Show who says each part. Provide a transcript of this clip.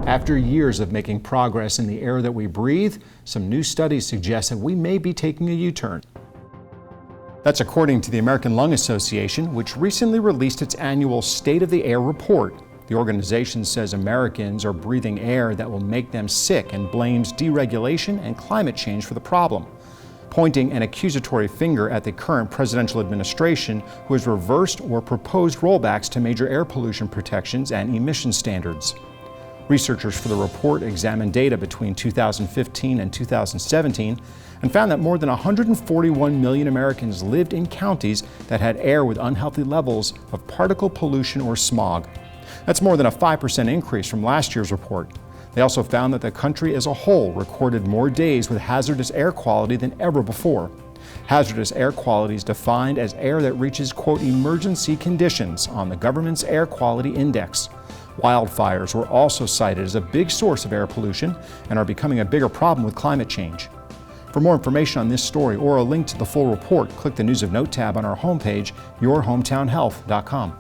Speaker 1: After years of making progress in the air that we breathe, some new studies suggest that we may be taking a U-turn. That's according to the American Lung Association, which recently released its annual State of the Air report. The organization says Americans are breathing air that will make them sick and blames deregulation and climate change for the problem, pointing an accusatory finger at the current presidential administration, who has reversed or proposed rollbacks to major air pollution protections and emission standards. Researchers for the report examined data between 2015 and 2017 and found that more than 141 million Americans lived in counties that had air with unhealthy levels of particle pollution or smog. That's more than a 5% increase from last year's report. They also found that the country as a whole recorded more days with hazardous air quality than ever before. Hazardous air quality is defined as air that reaches, quote, emergency conditions on the government's air quality index. Wildfires were also cited as a big source of air pollution and are becoming a bigger problem with climate change. For more information on this story or a link to the full report, click the News of Note tab on our homepage, yourhometownhealth.com.